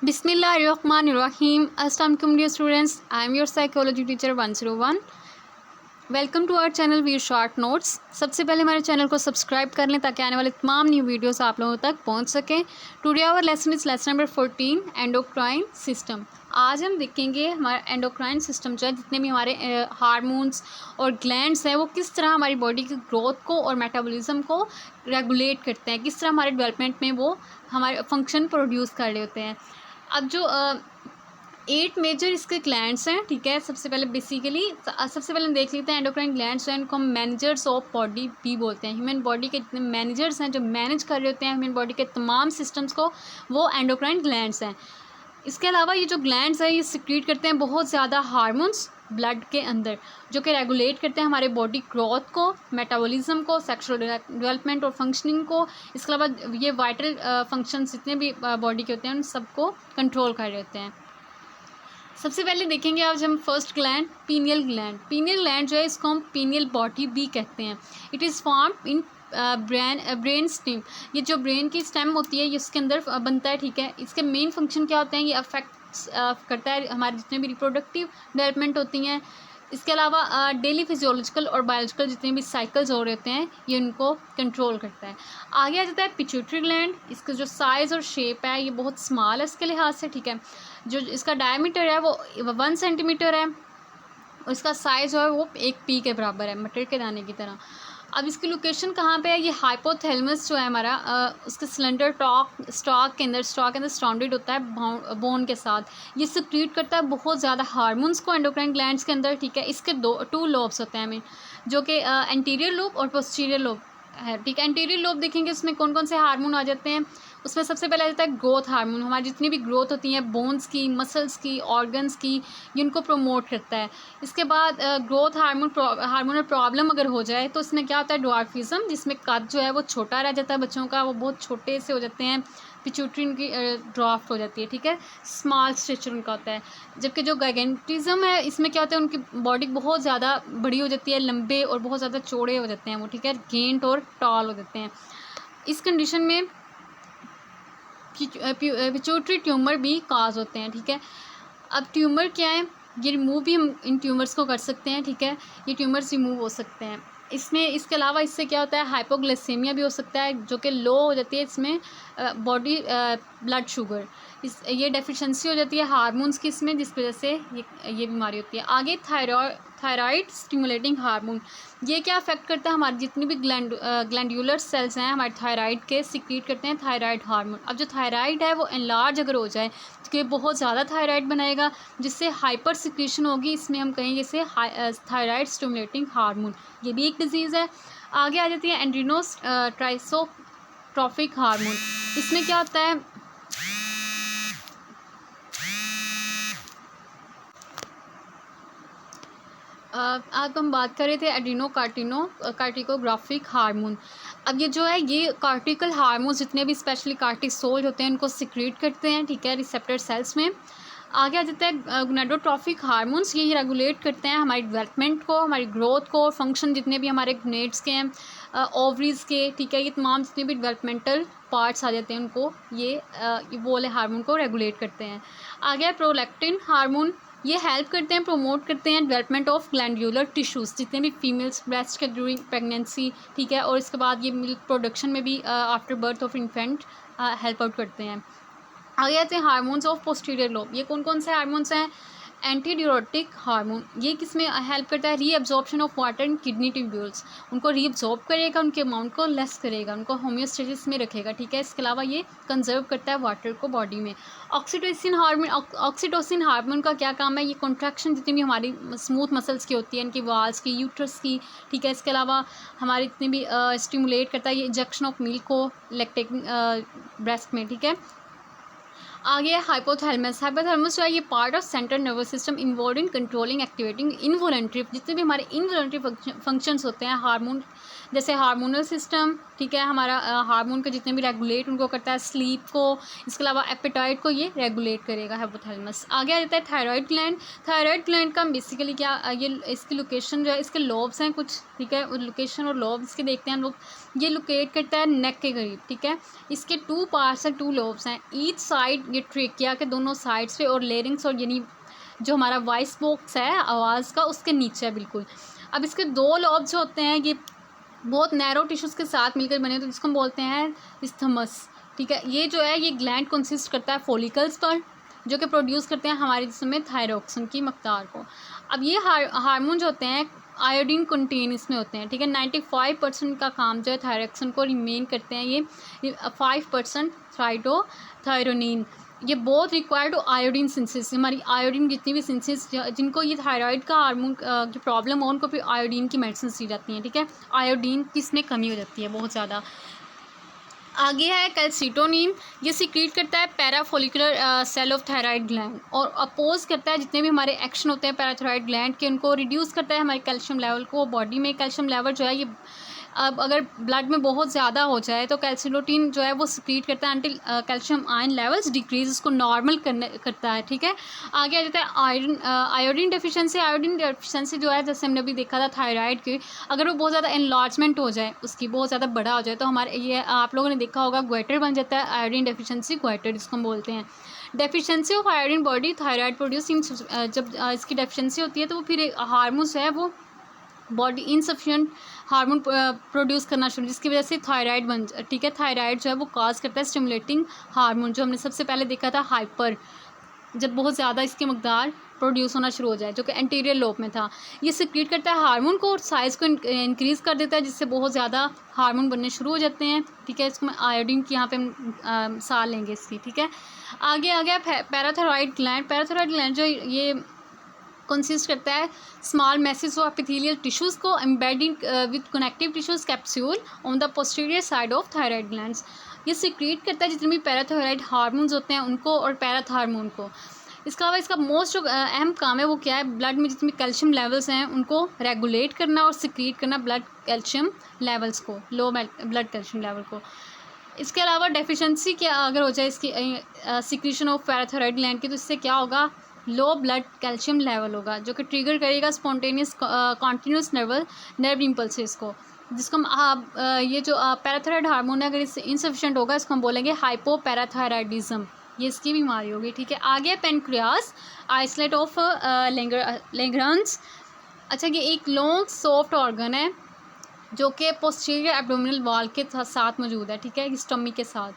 Bismillahirrahmanirrahim. Assalamualaikum dear students. I am your psychology teacher 101. Welcome to our channel we short notes. सबसे पहले हमारे channel को subscribe कर लें ताकि आने वाले तमाम न्यू वीडियोस आप लोगों तक पहुंच सकें। Today our lesson is lesson number 14 endocrine system. आज हम देखेंगे हमारा एंडोक्राइन सिस्टम जो है, जितने भी हमारे हार्मोन्स और ग्लैंड्स हैं वो किस तरह हमारी बॉडी की ग्रोथ को और मेटाबॉलिज्म को रेगुलेट करते हैं, किस तरह हमारे डेवलपमेंट में वो हमारे फंक्शन प्रोड्यूस कर रहे होते हैं। अब जो 8 मेजर इसके ग्लैंड्स हैं, ठीक है। सबसे पहले हम देख लेते हैं एंडोक्राइन ग्लैंड्स हैं, इनको हम मैनेजर्स ऑफ बॉडी भी बोलते हैं। ह्यूमन बॉडी के जितने मैनेजर्स हैं जो मैनेज कर रहे होते हैं ह्यूमन बॉडी के तमाम सिस्टम्स को, वो एंडोक्राइन ग्लैंड्स हैं। इसके अलावा ये जो ग्लैंड्स हैं ये सिक्रीट करते हैं बहुत ज़्यादा हार्मोन्स ब्लड के अंदर, जो कि रेगुलेट करते हैं हमारे बॉडी ग्रोथ को, मेटाबॉलिज्म को, सेक्सुअल डेवलपमेंट और फंक्शनिंग को। इसके अलावा ये वाइटल फंक्शंस जितने भी बॉडी के होते हैं उन सबको कंट्रोल कर रहे होते हैं। सबसे पहले देखेंगे आज हम first gland, pineal gland. Pineal gland जो है इसको हम पीनियल बॉडी भी कहते हैं। It is form in brain stem. ये जो ब्रेन की स्टेम होती है ये इसके अंदर बनता है, ठीक है। इसके मेन फंक्शन क्या होते हैं, ये अफेक्ट करता है हमारे जितने भी रिप्रोडक्टिव डेवलपमेंट होती हैं। इसके अलावा डेली फिजियोलॉजिकल और बायोलॉजिकल जितने भी साइकिल्स हो रहे होते हैं ये उनको कंट्रोल करता है। आगे आ जाता है पिट्यूटरी ग्लैंड। इसका जो साइज़ और शेप है ये बहुत स्मॉल है इसके लिहाज से, ठीक है। जो इसका डायमीटर है वो 1 सेंटीमीटर है और इसका साइज़ जो है वो 1 पी के बराबर है, मटर के दाने की तरह। अब इसकी लोकेशन कहाँ पे है, ये हाइपोथैलेमस जो है हमारा उसके सिलेंडर स्टॉक के अंदर सराउंडेड होता है बोन के साथ। ये सिक्रीट करता है बहुत ज़्यादा हार्मोन्स को एंडोक्राइन ग्लैंड्स के अंदर, ठीक है। इसके 2 लोब्स होते हैं हमें, जो कि एंटीरियर लोब और पोस्टीरियर लोब है, ठीक है। एंटीरियर लोब देखेंगे उसमें कौन कौन से हार्मोन आ जाते हैं। उसमें सबसे पहले आ जाता है ग्रोथ हार्मोन। हमारी जितनी भी ग्रोथ होती है बोन्स की, मसल्स की, ऑर्गन्स की, ये उनको प्रमोट करता है। इसके बाद ग्रोथ हार्मोनल प्रॉब्लम अगर हो जाए तो इसमें क्या होता है, ड्वार्फिज्म, जिसमें कद जो है वो छोटा रह जाता है बच्चों का, वो बहुत छोटे से हो जाते हैं, पिट्यूटरी उनकी ड्राफ्ट हो जाती है, ठीक है। स्मॉल स्ट्रक्चर उनका होता है। जबकि जो गाइगेंटिज्म है इसमें क्या होता है, उनकी बॉडी बहुत ज़्यादा बड़ी हो जाती है, लंबे और बहुत ज़्यादा चौड़े हो जाते हैं वो, ठीक है। गेंट और टॉल हो जाते हैं। इस कंडीशन में पिट्यूटरी ट्यूमर भी काज होते हैं, ठीक है। अब ट्यूमर क्या है, ये रिमूव भी हम इन ट्यूमर्स को कर सकते हैं, ठीक है। ये ट्यूमर्स रिमूव हो सकते हैं। इसमें इसके अलावा इससे क्या होता है, हाइपोग्लाइसेमिया भी हो सकता है, जो कि लो हो जाती है इसमें बॉडी ब्लड शुगर, ये डेफिशिएंसी हो जाती है हार्मोन्स की इसमें, जिस वजह से ये बीमारी होती है। आगे थायराइड स्टिमुलेटिंग हार्मोन, ये क्या अफेक्ट करता है, हमारी जितनी भी ग्लैंडुलर सेल्स हैं हमारे थायराइड के सिक्रीट करते हैं थायराइड हार्मोन। अब जो थायराइड है वो एनलार्ज अगर हो जाए तो बहुत ज़्यादा थायराइड बनाएगा, जिससे हाइपर सिक्रीशन होगी, इसमें हम कहेंगे इसे थायराइड स्टिमुलेटिंग हार्मोन, ये भी एक डिजीज़ है। आगे आ जाती है एंड्रिनोस ट्राइसोट्रॉफिक हार्मोन। इसमें क्या होता है, अब हम बात कर रहे थे कार्टिकोग्राफिक हार्मोन। अब ये जो है ये कार्टिकल हार्मोन जितने भी स्पेशली कार्टिसोल होते हैं उनको सिक्रीट करते हैं, ठीक है, रिसेप्टर सेल्स में। आगे आ जाता है गोनाडोट्रॉफिक हार्मोन्स, ये रेगुलेट करते हैं हमारी डेवलपमेंट को, हमारी ग्रोथ को, फंक्शन जितने भी हमारे गोनेड्स के हैं, ओवरीज के, ठीक है, ये तमाम जितने भी डेवलपमेंटल पार्ट्स आ जाते हैं उनको ये वो वाले हार्मोन को रेगुलेट करते हैं। आगे है प्रोलैक्टिन हार्मोन, ये हेल्प करते हैं, प्रमोट करते हैं डेवलपमेंट ऑफ ग्लैंडुलर टिश्यूज़, जितने भी फीमेल्स ब्रेस्ट के ड्यूरिंग प्रेगनेंसी, ठीक है, और इसके बाद ये मिल्क प्रोडक्शन में भी after birth of infant help out करते हैं। आगे आते हैं हार्मोन्स ऑफ पोस्टीरियर लोब। ये कौन कौन से हार्मोन्स हैं, एंटीडियूरेटिक हार्मोन, ये किस में हेल्प करता है, reabsorption of water in kidney tubules, उनको रीअब्जॉर्ब करेगा, उनके अमाउंट को लेस करेगा, उनको होम्योस्टेसिस में रखेगा, ठीक है। इसके अलावा ये कंजर्व करता है वाटर को बॉडी में। ऑक्सीटोसिन हार्मोन का क्या काम है, ये कॉन्ट्रैक्शन जितनी भी हमारी स्मूथ मसल्स की होती है, इनकी वाल्स की, यूट्रस की, ठीक है। इसके अलावा हमारी जितनी भी स्टिमुलेट करता है ये इंजेक्शन ऑफ मिल्क को लैक्टेटिंग ब्रेस्ट में, ठीक है। आगे हाइपोथैलेमस जो है ये part of central nervous system involve in controlling activating involuntary, जितने भी हमारे इनवॉलंटरी फंक्शंस होते हैं हार्मोन, जैसे हार्मोनल सिस्टम, ठीक है, हमारा हार्मोन के जितने भी रेगुलेट उनको करता है, स्लीप को, इसके अलावा एपेटाइट को ये रेगुलेट करेगा हाइपोथैलेमस। आगे आ जाता है थायराइड ग्लैंड। थायराइड ग्लैंड का बेसिकली क्या ये इसकी लोकेशन जो है, इसके लोब्स हैं कुछ, ठीक है, लोकेशन और लोब इसके देखते हैं हम लोग। ये लोकेट करता है नेक के करीब, ठीक है। इसके 2 पार्ट्स हैं, 2 लोब्स हैं, ईच साइड ये ट्रेकिया के दोनों साइड्स पे और लेरिंग्स और यानी जो हमारा वॉइस बॉक्स है आवाज़ का उसके नीचे है बिल्कुल। अब इसके 2 लॉब्स जो होते हैं ये बहुत नैरो टिश्यूज़ के साथ मिलकर बने होते हैं जिसको हम बोलते हैं इस्थमस, ठीक है। ये जो है ये ग्लैंड कंसिस्ट करता है फॉलिकल्स पर जो कि प्रोड्यूस करते हैं हमारे जिस्म में थायरॉक्सिन की मकदार को। अब ये हार्मोन जो होते हैं आयोडीन कंटेन इसमें होते हैं, ठीक है। 95% का काम जो है थायरॉक्सिन को रिमेन करते हैं ये 5% थायरोनिन। ये बहुत रिक्वायर्ड आयोडीन सिंथेसिस, हमारी आयोडीन जितनी भी सिंथेसिस जिनको ये थायराइड का हार्मोन की प्रॉब्लम हो उनको फिर आयोडीन की मेडिसिन दी जाती हैं, ठीक है। आयोडीन की इसमें कमी हो जाती है बहुत ज़्यादा। आगे है कैल्सिटोनिन, ये सिक्रीट करता है parafollicular cell of thyroid gland और अपोज करता है जितने भी हमारे एक्शन होते हैं पैराथायराइड ग्लैंड के उनको रिड्यूस करता है हमारे कैल्शियम लेवल को। बॉडी में कैल्शियम लेवल जो है ये अब अगर ब्लड में बहुत ज़्यादा हो जाए तो कैल्सिटोनिन जो है वो सिक्रीट करता है until calcium ion levels decrease, उसको नॉर्मल करता है, ठीक है। आगे आ जाता है आयोडीन डेफिशिएंसी। आयोडीन डेफिशिएंसी जो है जैसे हमने अभी देखा था थायराइड की, अगर वो बहुत ज़्यादा एनलार्जमेंट हो जाए उसकी बहुत ज़्यादा बड़ा हो जाए तो हमारे ये आप लोगों ने देखा होगा ग्वाइटर बन जाता है। आयोडीन डेफिशिएंसी ग्वाइटर जिसको हम बोलते हैं। Deficiency of iodine body thyroid producing, जब इसकी डेफिशिएंसी होती है तो वो फिर हार्मोन जो है वो बॉडी इनसफिशिएंट हार्मोन प्रोड्यूस करना शुरू, जिसकी वजह से थायराइड बन, ठीक है। थायराइड जो है वो कॉज करता है स्टिमुलेटिंग हार्मोन जो हमने सबसे पहले देखा था हाइपर, जब बहुत ज़्यादा इसकी मकदार प्रोड्यूस होना शुरू हो जाए जो कि एंटीरियर लोब में था। ये सिक्रीट करता है हार्मोन को और साइज़ को इंक्रीज़ कर देता है जिससे बहुत ज़्यादा हार्मोन बनने शुरू हो जाते हैं, ठीक है। इसको मैं आयोडीन की यहाँ पे हम साल लेंगे इसकी, ठीक है। आगे आ गया पैराथायराइड ग्लैंड। पैराथायराइड ग्लैंड जो ये कंसिस्ट करता है small message of epithelial tissues को embedding with connective tissues capsule on the posterior side of thyroid glands. ये सिक्रीट करता है जितने भी पैराथायराइड हार्मोन्स होते हैं उनको और पैराथार्मोन को। इसके अलावा इसका मोस्ट अहम काम है वो क्या है, ब्लड में जितने कैल्शियम लेवल्स हैं उनको रेगुलेट करना और सिक्रीट करना ब्लड कैल्शियम लेवल्स को, लो ब्लड कैल्शियम लेवल को। इसके अलावा डेफिशिएंसी क्या अगर हो जाए इसकी सिक्रीशन ऑफ पैराथायराइड ग्लैंड की तो इससे क्या होगा, लो ब्लड कैल्शियम लेवल होगा जो कि ट्रिगर करेगा स्पॉन्टेनियस कॉन्टीन्यूस नर्व इम्पल्सेस को, जिसको हम ये जो पैराथायराइड हार्मोन है अगर इससे इंसफिशिएंट होगा इसको हम बोलेंगे हाइपोपैराथायराइडिज्म, ये इसकी बीमारी होगी, ठीक है। आगे पेनक्रियास आइसोलेट ऑफ लैंगरहंस। अच्छा, ये एक लॉन्ग सॉफ्ट ऑर्गन है जो कि पोस्टीरियर एब्डोमिनल वॉल के साथ मौजूद है, ठीक है, स्टमी के साथ।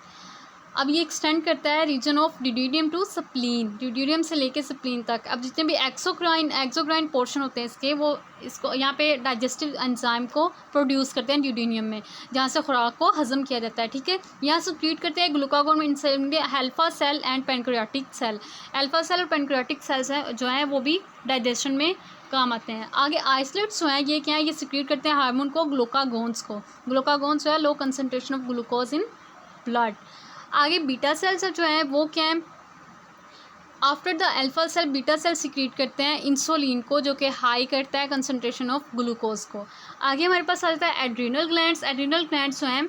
अब ये एक्सटेंड करता है रीजन ऑफ ड्यूडेरियम टू स्प्लीन, ड्यूडेरियम से लेके स्प्लीन तक। अब जितने भी एक्सोक्राइन पोर्शन होते हैं इसके वो इसको यहाँ पे डाइजेस्टिव एंजाइम को प्रोड्यूस करते हैं ड्यूडेरियम में जहाँ से खुराक को हजम किया जाता है, ठीक है। यहाँ सिक्रीट करते हैं ग्लूकागोन में alpha cell and pancreatic cell. Alpha cell और पेनक्रियाटिक सेल्स हैं जो हैं वो भी डाइजेशन में काम आते हैं। आगे आइसोलेट्स जो हैं ये क्या है, ये सिक्रीट करते हैं हार्मोन को ग्लूकागोन्स को। ग्लूकागोन्स जो है low concentration of glucose in blood. आगे बीटा सेल्स जो हैं वो क्या है, after the alpha cell beta cell secrete करते हैं इंसुलिन को जो कि हाई करता है कंसनट्रेशन ऑफ ग्लूकोज को। आगे हमारे पास आ जाता है एड्रीनल ग्लैंड्स। एड्रीनल ग्लैंड्स जो हैं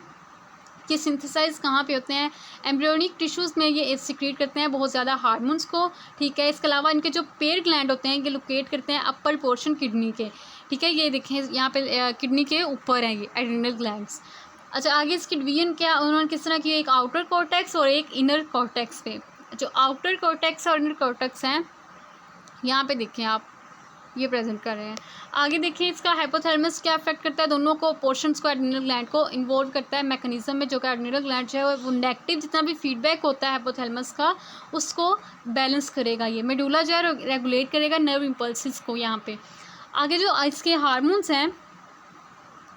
कि सिंथेसाइज कहाँ पे होते हैं, एम्ब्रियोनिक टिश्यूज़ में ये सिक्रीट करते हैं बहुत ज़्यादा हार्मोन्स को, ठीक है। इसके अलावा इनके जो पेयर ग्लैंड होते हैं ये लोकेट करते हैं अपर पोर्शन किडनी के, ठीक है। ये देखें यहाँ पे किडनी के ऊपर हैं ये एड्रीनल ग्लैंड्स। अच्छा, आगे इसकी डिवीजन क्या उन्होंने किस तरह की, एक आउटर कॉर्टेक्स और एक इनर कॉर्टेक्स पे। जो आउटर कॉर्टेक्स और इनर कॉर्टेक्स हैं यहाँ पे देखें आप ये प्रेजेंट कर रहे हैं। आगे देखिए इसका हाइपोथैलेमस क्या अफेक्ट करता है, दोनों को पोर्शंस को एड्रीनल ग्लैंड को इन्वॉल्व करता है मैकेनिज्म में, जो कि एड्रीनल ग्लैंड जो है वो नेगेटिव जितना भी फीडबैक होता है हाइपोथैलेमस का उसको बैलेंस करेगा। ये मेडुला जो है रेगुलेट करेगा नर्व इम्पल्सिस को यहाँ पे। आगे जो इसके हार्मोन्स हैं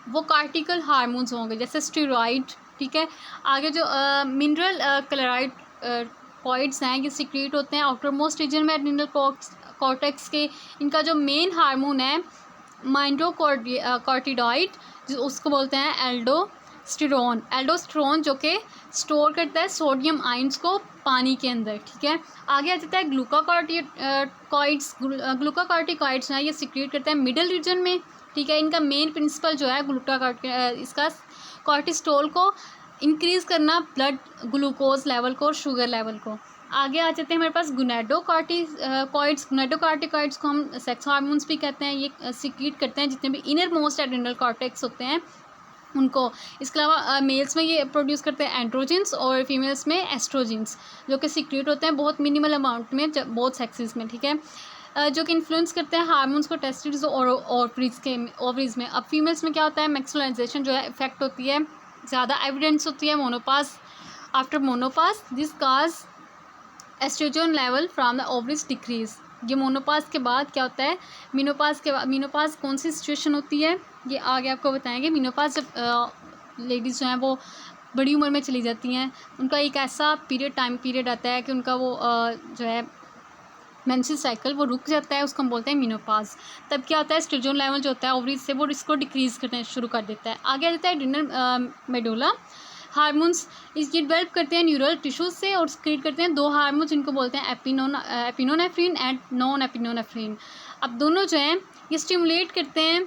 वो कार्टिकल हार्मोन्स होंगे जैसे स्टेरॉइड, ठीक है। आगे जो मिनरल क्लोराइड कॉइड्स हैं ये सिक्रीट होते हैं आउटर मोस्ट रीजन में एड्रीनल कॉर्टेक्स के। इनका जो मेन हार्मोन है माइंडोकॉर्टिडॉइड जो उसको बोलते हैं एल्डोस्टेरोन। एल्डोस्टेरोन जो कि स्टोर करता है सोडियम आयंस को पानी के अंदर, ठीक है। आगे आ जाता है ग्लूकाकॉर्टिकॉइड्स। ग्लूकाकॉर्टिकॉइड्स हैं ये सिक्रीट करते हैं मिडल रीजन में, ठीक है। इनका मेन प्रिंसिपल जो है इसका कॉर्टिस्टोल को इंक्रीज़ करना ब्लड ग्लूकोज लेवल को और शुगर लेवल को। आगे आ जाते हैं हमारे पास गोनाडोकॉर्टिकॉइड्स। गोनाडोकॉर्टिकॉइड्स को हम सेक्स हार्मोन्स भी कहते हैं। ये सिक्रीट करते हैं जितने भी इनर मोस्ट एड्रीनल कॉर्टेक्स होते हैं उनको। इसके अलावा मेल्स में ये प्रोड्यूस करते हैं एंड्रोजेंस और फीमेल्स में एस्ट्रोजेंस, जो कि सीक्रेट होते हैं बहुत मिनिमल अमाउंट में बोथ सेक्सेस में, ठीक है। जो कि इन्फ्लुएंस करते हैं हार्मोन्स को टेस्टिस और ओवरीज में। अब फीमेल्स में क्या होता है, मैक्सुलाइजेशन जो है इफेक्ट होती है, ज़्यादा एविडेंस होती है menopause. After menopause this cause oestrogen level from the ovaries decrease. ये मोनोपास के बाद क्या होता है, मीनोपास के बाद, मीनोपास कौन सी सिचुएशन होती है ये आगे आपको बताएंगे। मीनोपास जब लेडीज़ जो हैं वो बड़ी उम्र में चली जाती हैं, उनका एक ऐसा टाइम पीरियड आता है कि उनका वो जो है मेंस्ट्रुअल साइकिल वो रुक जाता है, उसको हम बोलते हैं मीनोपाज। तब क्या होता है, एस्ट्रोजन लेवल जो होता है ओवरीज से वो इसको डिक्रीज करना शुरू कर देता है। आगे आ जाता है एड्रिनल मेडुला। हार्मोन्स ये डेवलप करते हैं न्यूरल टिश्यूज से और क्रिएट करते हैं दो हार्मोन्स जिनको बोलते हैं एपिनोनेफ्रिन एंड नॉन एपिनोनेफ्रिन। अब दोनों जो हैं ये स्टिमुलेट करते हैं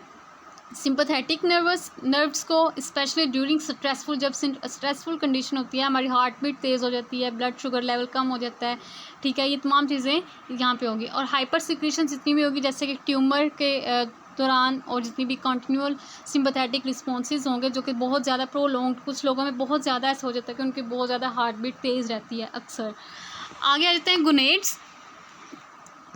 सिंपैथेटिक नर्व्स को, स्पेशली ड्यूरिंग स्ट्रेसफुल, जब स्ट्रेसफुल कंडीशन होती है, हमारी हार्ट बीट तेज़ हो जाती है, ब्लड शुगर लेवल कम हो जाता है, ठीक है। ये तमाम चीज़ें यहाँ पे होगी। और हाइपर सिक्रीशन जितनी भी होगी, जैसे कि ट्यूमर के दौरान, और जितनी भी कंटिन्यूअल सिंपैथेटिक रिस्पॉन्सेज होंगे जो कि बहुत ज़्यादा प्रोलॉन्ग, कुछ लोगों में बहुत ज़्यादा ऐसा हो जाता है कि उनकी बहुत ज़्यादा हार्ट बीट तेज़ रहती है अक्सर। आगे आ जाते हैं गोनेड्स।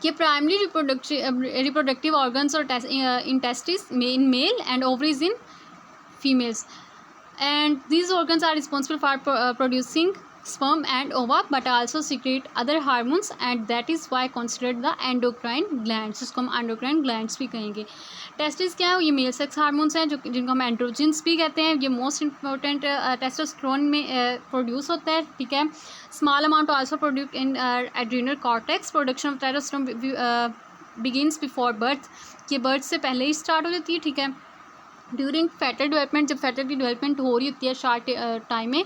ये प्राइमरी रिप्रोडक्टिव ऑर्गन्स और in testis in male and ovaries in females, and these organs are responsible for producing sperm and ova but also secrete other hormones, and that is why considered the endocrine glands, जिसको हम endocrine glands भी कहेंगे। Testis क्या है, ये male sex hormones हैं जो जिनको हम एंड्रोजेंस भी कहते हैं। ये मोस्ट इंपॉर्टेंट टेस्टोस्टेरोन में प्रोड्यूस होता है, ठीक है। Small amount also produce in adrenal cortex. Production of testosterone begins before birth, ये बर्थ से पहले ही स्टार्ट हो जाती है, ठीक है। ड्यूरिंग फैटर डेवलपमेंट, जब फैटर की डेवलपमेंट हो रही होती है शॉर्ट टाइम में,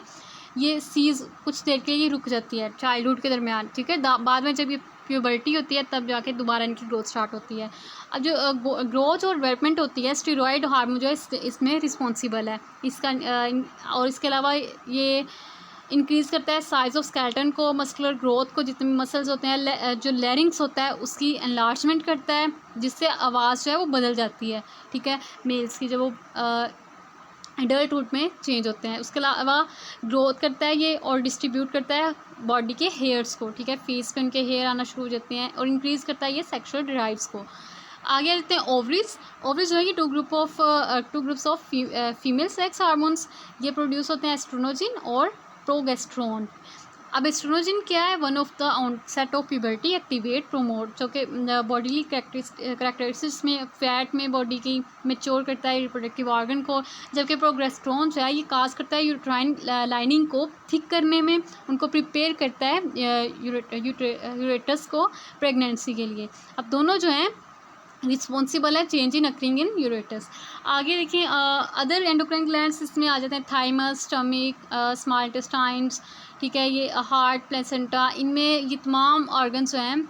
ये सीज कुछ देर के लिए रुक जाती है चाइल्डहुड के दरमियान, ठीक है। बाद में जब ये प्यूबर्टी होती है तब जाके दोबारा इनकी ग्रोथ स्टार्ट होती है। अब जो ग्रोथ और डेवलपमेंट होती है, स्टेरॉयड हार्मोन जो है इसमें रिस्पॉन्सिबल है इसका। और इसके अलावा ये इंक्रीज़ करता है साइज़ ऑफ स्केलेटन को, मस्कुलर ग्रोथ को, जितने भी मसल्स होते हैं, जो लैरिंग्स होता है उसकी एनलार्जमेंट करता है, जिससे आवाज़ जो है वो बदल जाती है, ठीक है, मेल्स की, जब वो एडल्टहुड में चेंज होते हैं। उसके अलावा ग्रोथ करता है ये और डिस्ट्रीब्यूट करता है बॉडी के हेयर्स को, ठीक है। फेस पे उनके हेयर आना शुरू हो जाते हैं और इंक्रीज़ करता है ये सेक्सुअल ड्राइव्स को। आगे आते हैं ओवरीज। ओवरीज जो है कि two groups of female sex hormones, ये प्रोड्यूस होते हैं एस्ट्रोनोजिन और प्रोगेस्ट्रोन। अब एस्ट्रोनोजिन क्या है, one of the onset of puberty activate promote, जो कि बॉडीली करेक्टरिस्टिक्स में फैट में बॉडी की मेच्योर करता है रिप्रोडक्टिव ऑर्गन को, जबकि प्रोगेस्ट्रोन जो है ये काज करता है यूट्राइन लाइनिंग को थिक करने में, उनको प्रिपेयर करता है यूरेटस को प्रेगनेंसी के लिए। अब दोनों जो हैं रिस्पॉन्सिबल है चेंज इन अक्रिंग इन यूरेटस। आगे देखिए अदर एंडोक्राइन ग्लैंड्स इसमें आ जाते हैं, थाइमस, स्टमक, स्मॉल इंटेस्टाइन्स, ठीक है। ये हार्ट, प्लेसेंटा, इनमें ये तमाम ऑर्गन्स जो हैं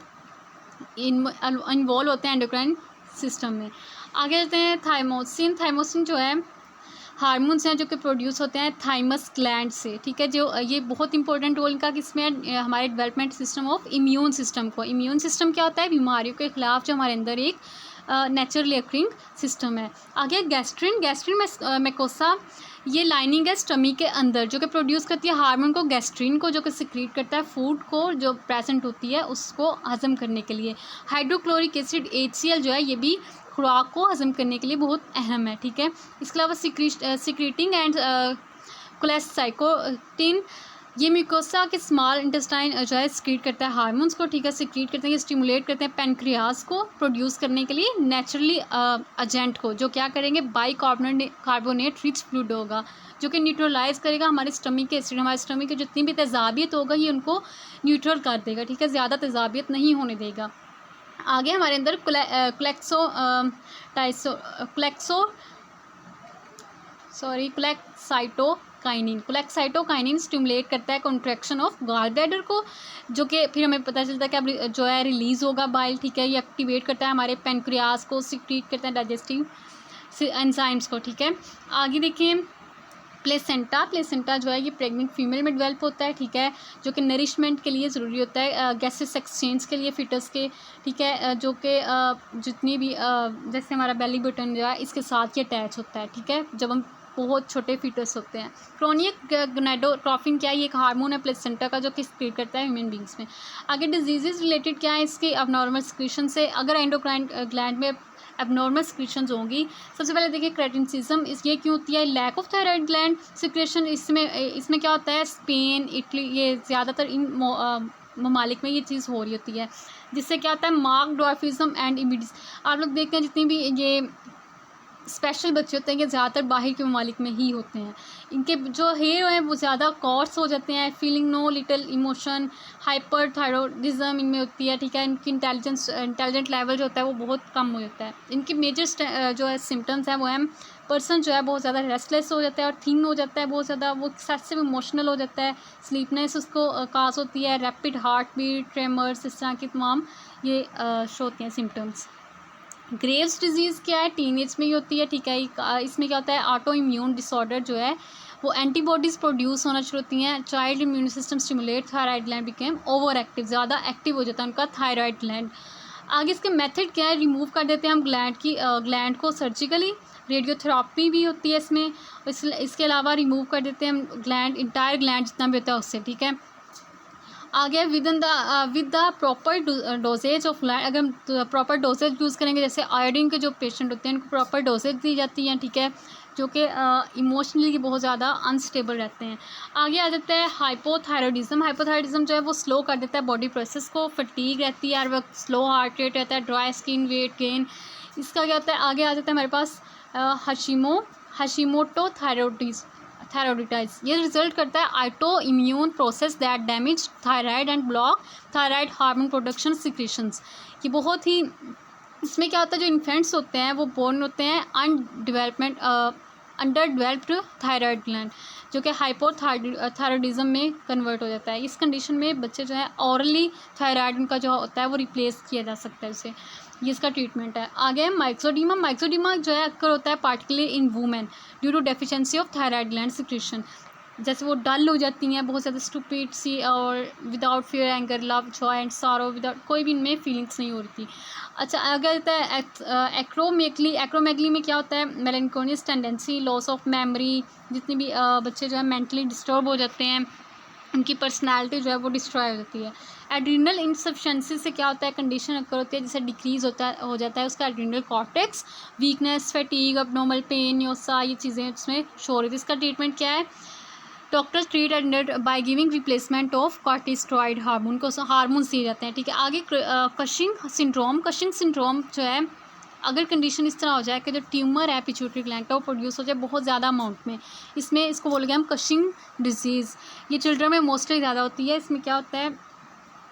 इन्वॉल्व होते हैं एंडोक्राइन सिस्टम में। आगे जाते हैं थाइमोसिन। थाइमोसिन जो है हार्मोन्स हैं जो कि प्रोड्यूस होते हैं थाइमस ग्लैंड से, ठीक है। जो ये बहुत इंपॉर्टेंट रोल इनका किसमें है, हमारे development system of immune system को। इम्यून सिस्टम क्या होता है, बीमारियों के खिलाफ जो हमारे अंदर एक नेचुरली अक्रिंग सिस्टम है। आगे गैस्ट्रिन। गैस्ट्रिन मेकोसा, ये लाइनिंग है स्टमक के अंदर जो कि प्रोड्यूस करती है हार्मोन को, गैस्ट्रिन को, जो कि सिक्रीट करता है फूड को जो प्रेजेंट होती है उसको हजम करने के लिए। हाइड्रोक्लोरिक एसिड HCl जो है ये भी खुराक को हजम करने के लिए बहुत अहम है, ठीक है। इसके अलावा सिक्रीटिंग एंड कोलेसाइकोटिन, ये म्यूकोसा के स्मॉल इंटेस्टाइन जो है सिक्रीट करता है हार्मोन्स को, ठीक है। सिक्रीट करते हैं, ये स्टिमुलेट करते हैं पेनक्रियाज को प्रोड्यूस करने के लिए नेचुरली एजेंट को, जो क्या करेंगे, कार्बोनेट रिच फ्लूइड होगा जो कि न्यूट्रलाइज करेगा हमारे स्टमक के एसिड, हमारे स्टमक की जितनी भी तेजाबियत होगा ये उनको न्यूट्रल कर देगा, ठीक है, ज़्यादा तेजाबियत नहीं होने देगा। आगे हमारे अंदर कोलेक्साइटोकाइनिन स्टिमुलेट करता है कॉन्ट्रैक्शन ऑफ गॉल ब्लैडर को, जो कि फिर हमें पता चलता है कि अब जो है रिलीज़ होगा बाइल, ठीक है। ये एक्टिवेट करता है हमारे पेनक्रियाज को, सिक्रीट करता है डाइजेस्टिव एंजाइम्स को, ठीक है। आगे देखिए प्लेसेंटा जो है ये प्रेग्नेंट फीमेल में डेवलप होता है, ठीक है, जो कि नरिशमेंट के लिए ज़रूरी होता है, गैसेस एक्सचेंज के लिए फिटस के, ठीक है, जो कि जितनी भी जैसे हमारा बेली बटन जो है इसके साथ ये अटैच होता है, ठीक है। जब हम बहुत छोटे फीटस होते हैं। क्रोनिक गोनाडोट्रोपिन क्या है, ये एक हार्मोन है प्लेसेंटा का जो कि सिक्रीट करता है ह्यूमन बींग्स में। आगे डिजीजेज रिलेटेड क्या है, इसकी अबनॉर्मल सिक्रीशन से, अगर एंडोक्राइन ग्लैंड में एबनॉर्मल सिक्रीशंस होंगी। सबसे पहले देखिए क्रेटिनिज्म, इस ये क्यों होती है, lack of thyroid gland secretion. इसमें क्या होता है, स्पेन, इटली, ये ज़्यादातर इन ममालिक में ये चीज़ हो रही होती है, जिससे क्या होता है मार्क ड्वार्फिज्म एंड इमिडिस। आप लोग देखते हैं जितनी भी ये स्पेशल बच्चे होते हैं ये ज़्यादातर बाहर के ममालिक में ही होते हैं। इनके जो हेयर हैं वो ज़्यादा कॉर्स हो जाते हैं, feeling know little emotion, hyper thyroidism इनमें होती है, ठीक है। इनकी इंटेलिजेंट लेवल जो होता है वो बहुत कम हो जाता है। इनकी मेजर जो है सिम्टम्स हैं वो है पर्सन जो है बहुत ज़्यादा रेस्टलेस हो जाता है और थिन हो जाता है, बहुत ज़्यादा वो एक्सेसिव इमोशनल हो जाता है, स्लीपनेस उसको काज होती है, रैपिड हार्ट बीट, ट्रेमर्स, इस तरह की तमाम ये शो होती हैं सिम्टम्स। ग्रेव्स डिजीज़ क्या है, टीनेज में ही होती है, ठीक है। इसमें क्या होता है ऑटो इम्यून डिसऑर्डर जो है वो एंटीबॉडीज़ प्रोड्यूस होना शुरू होती हैं। Child immune system stimulate, thyroid gland became over active, ज़्यादा एक्टिव हो जाता है उनका थायराइड ग्लैंड। आगे इसके मेथड क्या है, रिमूव कर देते हैं हम ग्लैंड को सर्जिकली, रेडियोथेरापी भी होती है इसमें। इसके अलावा रिमूव कर देते हैं हम ग्लैंड, इंटायर ग्लैंड जितना भी होता है उससे, ठीक है। आगे with the proper dosages of gland, अगर हम प्रॉपर डोजेज यूज़ करेंगे, जैसे आयोडीन के जो पेशेंट होते हैं उनको प्रॉपर डोजेज दी जाती हैं, ठीक है, जो कि इमोशनली बहुत ज़्यादा अनस्टेबल रहते हैं। आगे आ जाता है हाइपोथायरॉइडिज्म। हाइपोथायरॉइडिज्म जो है वो स्लो कर देता है बॉडी प्रोसेस को, फटीग रहती है हर वक्त, स्लो हार्ट रेट रहता है, ड्राई स्किन, वेट गेन। इसका क्या होता है, आगे आ जाता है हमारे पास हशीमोटो थायरॉइडिटाइज। ये रिजल्ट करता है auto immune process that damage thyroid and block thyroid hormone production secretions. ये बहुत ही, इसमें क्या होता है जो इन्फेंट्स होते हैं वो बोर्न होते हैं अंडर डेवलप्ड थायराइड ग्लैंड, जो कि हाइपोथायरॉइडिज्म में कन्वर्ट हो जाता है। इस कंडीशन में बच्चे जो है ऑरली थायराइड उनका जो होता है वो रिप्लेस किया जा सकता है उसे, ये इसका ट्रीटमेंट है। आगे माइक्सोडीमा। माइक्सोडीमा जो है अक्सर होता है particularly in women due to deficiency of thyroid gland secretion. जैसे वो डल हो जाती हैं, बहुत ज़्यादा स्टूपिड सी, और without fear, anger, love, Joy and सारो, विदाउट कोई भी इनमें फीलिंग्स नहीं हो रही थी। अच्छा, आगे आता है एक्रोमेगली। एक्रोमेगली में क्या होता है, मेलनकोनियस टेंडेंसी, लॉस ऑफ मेमोरी, जितनी भी बच्चे जो है मेंटली डिस्टर्ब हो जाते हैं, उनकी पर्सनालिटी जो है वो डिस्ट्रॉय हो जाती है। एड्रीनल इंसफिशेंसी से क्या होता है, कंडीशन अक्सर होती है जैसे डिक्रीज़ हो जाता है उसका adrenal cortex, weakness, fatigue, abnormal pain, योसा, ये चीज़ें उसमें शो हो रही थी। इसका ट्रीटमेट क्या है, doctors treat adult by giving replacement of corticosteroid hormone को, हार्मोन दिए जाते हैं, ठीक है। आगे कशिंग सिंड्रोम। कशिंग सिंड्रोम जो है, अगर कंडीशन इस तरह हो जाए कि जो ट्यूमर है पिट्यूटरी ग्लैंड का वो प्रोड्यूस हो जाए बहुत ज़्यादा अमाउंट में, इसमें इसको बोल गया हम कशिंग डिजीज़। ये चिल्ड्रन में मोस्टली ज़्यादा होती है। इसमें क्या होता है,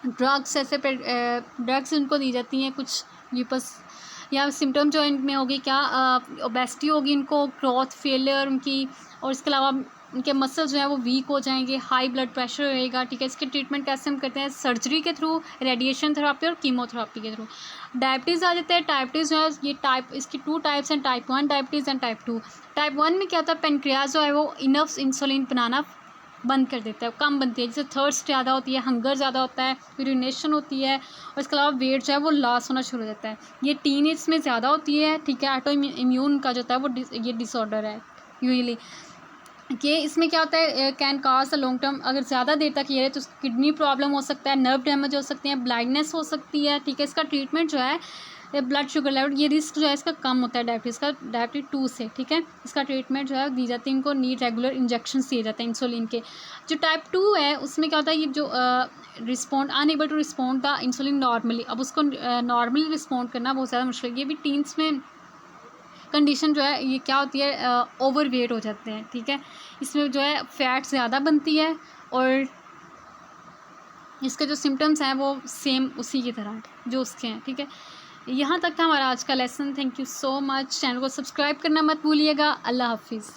ड्रग्स ड्रग्स उनको दी जाती हैं कुछ यूपस, या सिम्टम जो इनमें होगी क्या, ओबेसिटी होगी इनको, ग्रोथ फेलियर उनकी, और इसके अलावा उनके मसल्स जो है वो वीक हो जाएंगे, हाई ब्लड प्रेशर रहेगा, ठीक है। इसके ट्रीटमेंट कैसे हम करते हैं, सर्जरी के थ्रू, रेडिएशन थेरापी और कीमोथेरापी के थ्रू। डायबिटीज़ आ जाता है। डायबिटीज़ जो है ये इसकी 2 टाइप्स हैं, type 1 diabetes and type 2। Type 1 में क्या होता है, पेनक्रियाज जो है वो इनफ इंसुलिन बनाना बंद कर देता है, कम बनती है, जैसे थर्स्ट ज़्यादा होती है, हंगर ज़्यादा होता है, यूरिनेशन होती है, और इसके अलावा वेट जो है वो लॉस होना शुरू हो जाता है। ये टीन एज में ज़्यादा होती है, ठीक है। ऑटो इम्यून का जो होता है वो ये डिसऑर्डर है यूजली, कि इसमें क्या होता है, can cause a long term, अगर ज़्यादा देर तक ये है तो किडनी प्रॉब्लम हो सकता है, नर्व डैमेज हो सकती है, ब्लाइंडनेस हो सकती है, ठीक है। इसका ट्रीटमेंट जो है ब्लड शुगर लेवल, ये रिस्क जो है इसका कम होता है डायबिटीज़ का, डायबिटीज 2 से, ठीक है। इसका ट्रीटमेंट जो है दी जाती है, इनको नीड रेगुलर इंजेक्शन दिए जाते हैं इंसुलिन के। जो टाइप 2 है उसमें क्या होता है, ये जो respond unable to respond the insulin normally, अब उसको नॉर्मली रिस्पॉन्ड करना बहुत ज़्यादा मुश्किल है। ये भी टीन्स में कंडीशन जो है ये क्या होती है, ओवर वेट हो जाते हैं, ठीक है। इसमें जो है फैट ज़्यादा बनती है, और इसके जो सिम्टम्स हैं वो सेम उसी की तरह जो उसके हैं, ठीक है। यहाँ तक था हमारा आज का lesson. Thank you so much. Channel को सब्सक्राइब करना मत भूलिएगा। अल्लाह हाफिज़।